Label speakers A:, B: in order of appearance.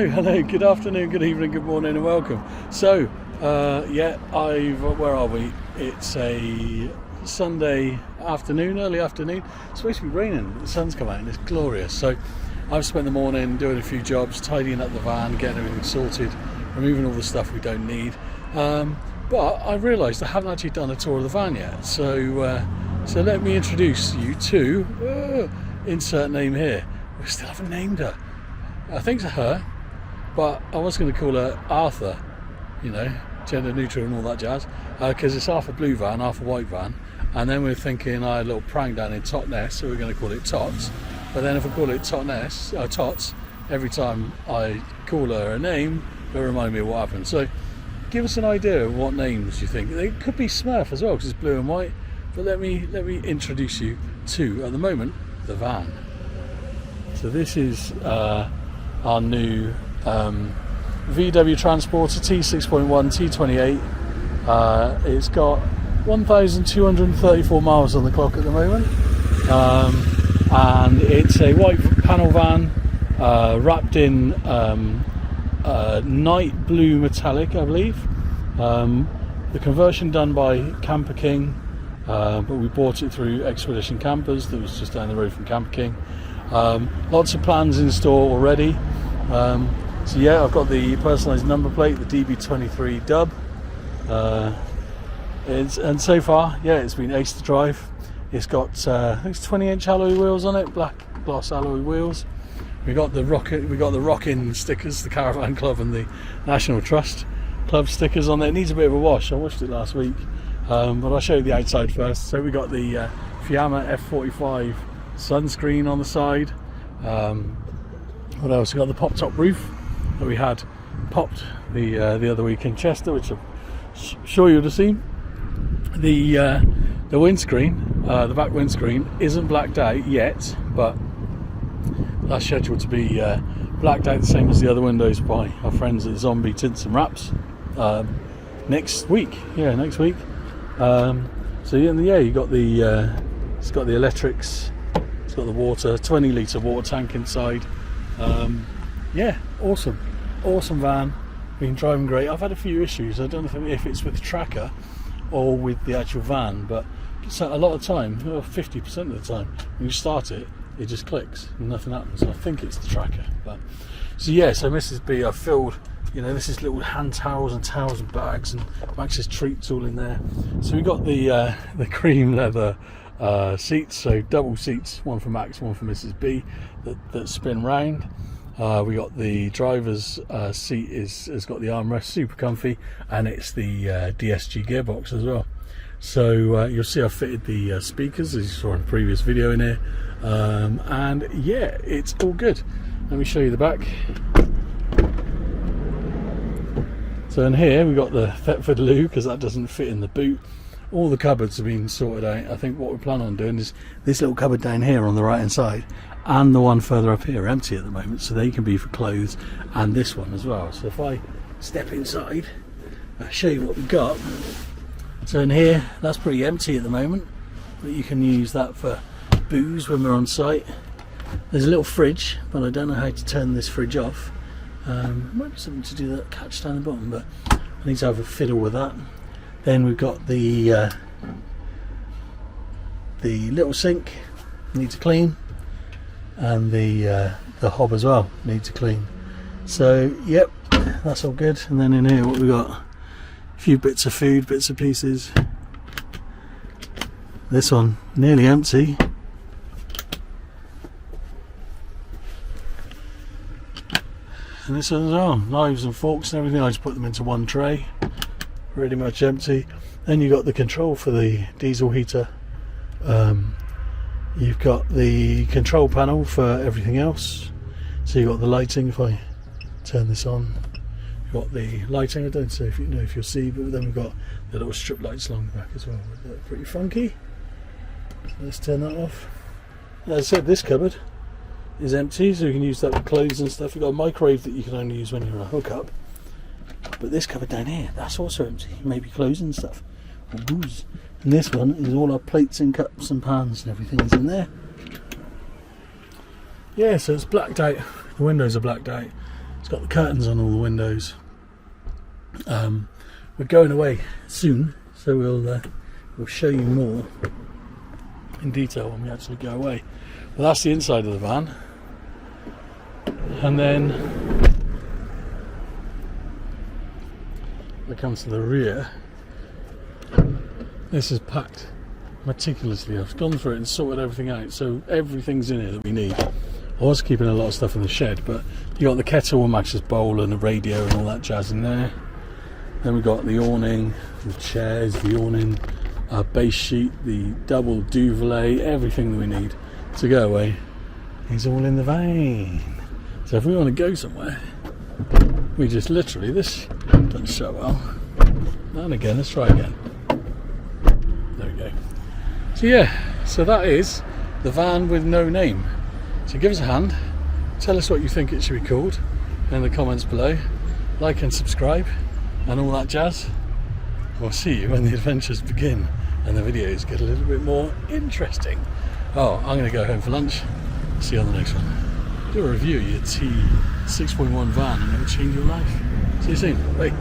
A: hello, good afternoon, good evening, good morning and welcome. So, where are we? It's a Sunday afternoon, early afternoon. It's supposed to be raining, the sun's come out and it's glorious. So I've spent the morning doing a few jobs, tidying up the van, getting everything sorted, removing all the stuff we don't need. But I realised I haven't actually done a tour of the van yet. So let me introduce you to, insert name here. We still haven't named her. I think it's her, but I was going to call her Arthur, you know, gender neutral and all that jazz, because it's half a blue van, half a white van. And then we're thinking I had a little prank down in Totnes, so we're going to call it Tots. But then if I call it Tots, every time I call her a name, it'll remind me of what happened. So give us an idea of what names you think. They could be Smurf as well, because it's blue and white. But let me introduce you to, at the moment, the van. So this is our new VW Transporter T6.1 T28. It's got 1,234 miles on the clock at the moment, and it's a white panel van wrapped in night blue metallic, I believe. The conversion done by Camper King, but we bought it through Expedition Campers that was just down the road from Camper King. Lots of plans in store already. So yeah, I've got the personalised number plate, the DB23 Dub, and so far, yeah, it's been ace to drive. It's got I think it's 20-inch alloy wheels on it, black gloss alloy wheels. We got the Rockin' stickers, the Caravan Club and the National Trust Club stickers on there. It needs a bit of a wash. I washed it last week, but I'll show you the outside first. So we got the Fiamma F45 sunscreen on the side. What else? We got the pop-top roof that we had popped the other week in Chester, which I'm sure you'd have seen. The windscreen, the back windscreen, isn't blacked out yet, but that's scheduled to be blacked out the same as the other windows by our friends at Zombie Tints and Wraps next week. Yeah, next week. So yeah, you got the it's got the electrics. It's got the water, 20-litre water tank inside. Yeah, awesome van. Been driving great. I've had a few issues. I don't know if it's with the tracker or with the actual van, but a lot of time, 50% of the time, when you start it, it just clicks and nothing happens. I think it's the tracker. But so yeah, so Mrs. B, I've filled, you know, this is little hand towels and bags and Max's treats all in there. So we got the cream leather seats, so double seats, one for Max, one for Mrs. B, that spin round. We got the driver's seat has got the armrest, super comfy, and it's the DSG gearbox as well. So you'll see I've fitted the speakers, as you saw in the previous video in here, and yeah, it's all good. Let me show you the back. So in here we got the Thetford loo, because that doesn't fit in the boot. All the cupboards have been sorted out. I think what we plan on doing is this little cupboard down here on the right hand side and the one further up here empty at the moment, so they can be for clothes, and this one as well. So if I step inside, I'll show you what we've got. So in here, that's pretty empty at the moment, but you can use that for booze when we're on site. There's a little fridge, but I don't know how to turn this fridge off. Might be something to do that catch down the bottom, but I need to have a fiddle with that. Then we've got the little sink, need to clean, and the hob as well, need to clean. So yep, that's all good. And then in here, what we got? A few bits of food, bits of pieces. This one nearly empty. And this one as well, knives and forks and everything. I just put them into one tray. Pretty much empty. Then you've got the control for the diesel heater. You've got the control panel for everything else. So you've got the lighting. If I turn this on, you've got the lighting. I don't know if you'll see, but then we've got the little strip lights along the back as well. They're pretty funky. So let's turn that off. As I said, this cupboard is empty, so you can use that for clothes and stuff. You've got a microwave that you can only use when you're on a hookup. But this cupboard down here, that's also empty. Maybe clothes and stuff, or booze. And this one is all our plates and cups and pans and everything is in there. Yeah, so it's blacked out. The windows are blacked out. It's got the curtains on all the windows. We're going away soon, so we'll show you more in detail when we actually go away. Well, that's the inside of the van, and then when it comes to the rear, this is packed meticulously. I've gone through it and sorted everything out, so everything's in here that we need. I was keeping a lot of stuff in the shed, but you got the kettle and Max's bowl and the radio and all that jazz in there. Then we got the awning, the chairs, the awning, our base sheet, the double duvet, everything that we need to go away is all in the van. So if we want to go somewhere, we just literally, this doesn't show well. And again, let's try again. There we go. So yeah, so that is the van with no name. So give us a hand, tell us what you think it should be called in the comments below, like and subscribe and all that jazz. We'll see you when the adventures begin and the videos get a little bit more interesting. Oh, I'm going to go home for lunch. See you on the next one. Do a review of your T6.1 van and it'll change your life. See you soon. Bye.